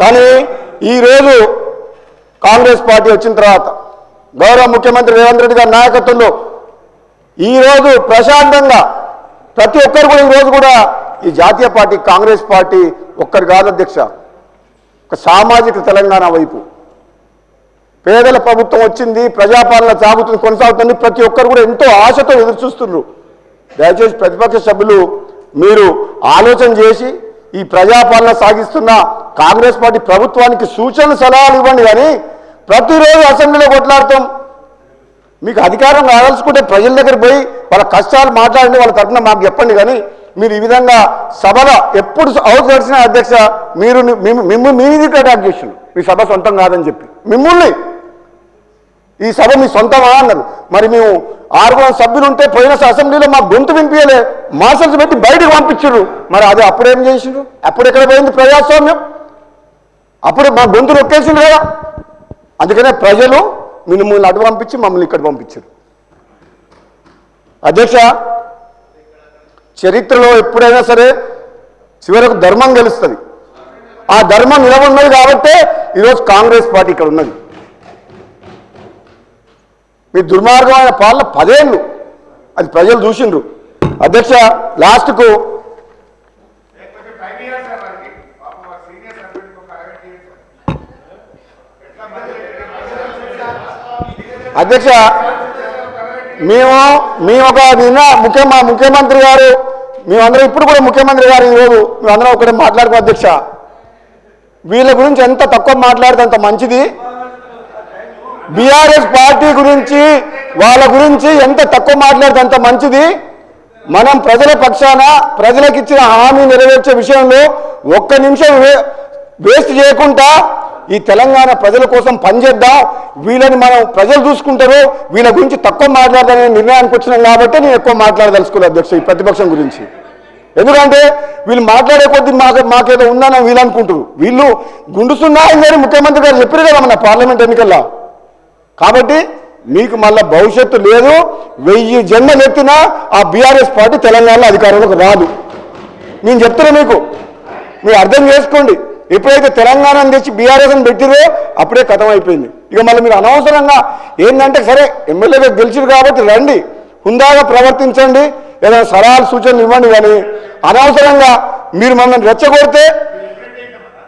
కానీ ఈరోజు కాంగ్రెస్ పార్టీ వచ్చిన తర్వాత గౌరవ ముఖ్యమంత్రి రేవంత్ రెడ్డి గారి నాయకత్వంలో ఈరోజు ప్రశాంతంగా ప్రతి ఒక్కరు కూడా ఈరోజు కూడా ఈ జాతీయ పార్టీ కాంగ్రెస్ పార్టీ ఒక్కరు కాదు అధ్యక్ష, ఒక సామాజిక తెలంగాణ వైపు పేదల ప్రభుత్వం వచ్చింది, ప్రజాపాలన సాగుతుంది, కొనసాగుతుంది, ప్రతి ఒక్కరు కూడా ఎంతో ఆశతో ఎదురు చూస్తున్నారు. దయచేసి ప్రతిపక్ష సభ్యులు మీరు ఆలోచన చేసి ఈ ప్రజాపాలన సాగిస్తున్న కాంగ్రెస్ పార్టీ ప్రభుత్వానికి సూచనలు సలహాలు ఇవ్వండి. కానీ ప్రతిరోజు అసెంబ్లీలో కొట్లాడతాం, మీకు అధికారం కావాల్సుకుంటే ప్రజల దగ్గర పోయి వాళ్ళ కష్టాలు మాట్లాడండి, వాళ్ళ తరఫున మాకు చెప్పండి. కానీ మీరు ఈ విధంగా సభలో ఎప్పుడు అవుట్ నడిచిన అధ్యక్ష మీరు మీది అటాక్ చేసిండు, మీ సభ సొంతం కాదని చెప్పి మిమ్మల్ని ఈ సభ మీ సొంతమా అన్నారు. మరి మేము 6 సభ్యులు ఉంటే పోయిన అసెంబ్లీలో మా గొంతు వినిపించలే, మార్షల్స్ పెట్టి బయటకు పంపించారు. మరి అది అప్పుడేం చేసిండ్రు? అప్పుడు ఎక్కడ పోయింది ప్రజాస్వామ్యం? అప్పుడు మా గొంతు నొక్కేసిండ్రు కదా. అందుకనే ప్రజలు మిమ్మల్ని అటు పంపించి మమ్మల్ని ఇక్కడ పంపించారు. అధ్యక్ష, చరిత్రలో ఎప్పుడైనా సరే చివరకు ధర్మం గెలుస్తుంది. ఆ ధర్మం నిలబడినది కాబట్టే ఈరోజు కాంగ్రెస్ పార్టీ ఇక్కడ ఉన్నది. మీ దుర్మార్గమైన పాలన 10 ఏళ్ళు అది ప్రజలు చూసిండ్రు. అధ్యక్ష, లాస్ట్కు అధ్యక్ష మేము ఒక నిన్న ముఖ్యమంత్రి గారు మేమందరం ఇప్పుడు కూడా ముఖ్యమంత్రి గారు ఈరోజు మేమందరం ఒకటే మాట్లాడుకో అధ్యక్ష, వీళ్ళ గురించి ఎంత తక్కువ మాట్లాడితే అంత మంచిది. బీఆర్ఎస్ పార్టీ గురించి వాళ్ళ గురించి ఎంత తక్కువ మాట్లాడితే అంత మంచిది. మనం ప్రజల పక్షాన ప్రజలకు ఇచ్చిన హామీ నెరవేర్చే విషయంలో ఒక్క నిమిషం వేస్ట్ చేయకుండా ఈ తెలంగాణ ప్రజల కోసం పనిచేద్దాం, వీళ్ళని మనం ప్రజలు చూసుకుంటారు, వీళ్ళ గురించి తక్కువ మాట్లాడదనే నిర్ణయానికి వచ్చినాం కాబట్టి నేను ఎక్కువ మాట్లాడదలుచుకోలేదు అధ్యక్ష ఈ ప్రతిపక్షం గురించి. ఎందుకంటే వీళ్ళు మాట్లాడే కొద్దీ మాకేదో ఉందని వీళ్ళు అనుకుంటారు. వీళ్ళు గుండుసున్నాయని ముఖ్యమంత్రి గారు చెప్పారు కదా మన పార్లమెంట్ ఎన్నికల్లో. కాబట్టి మీకు మళ్ళీ భవిష్యత్తు లేదు, 1000 జన్మలు ఎత్తినా ఆ బీఆర్ఎస్ పార్టీ తెలంగాణలో అధికారంలోకి రాదు. నేను చెప్తున్నా మీకు, మీరు అర్థం చేసుకోండి. ఎప్పుడైతే తెలంగాణను తెచ్చి బీఆర్ఎస్ని పెట్టిరో అప్పుడే కథం అయిపోయింది. ఇక మళ్ళీ మీరు అనవసరంగా ఏంటంటే సరే ఎమ్మెల్యేగా గెలిచిరు కాబట్టి రండి, హుందాగా ప్రవర్తించండి, ఏదైనా సలహాలు సూచనలు ఇవ్వండి. కానీ అనవసరంగా మీరు మమ్మల్ని రెచ్చగొడితే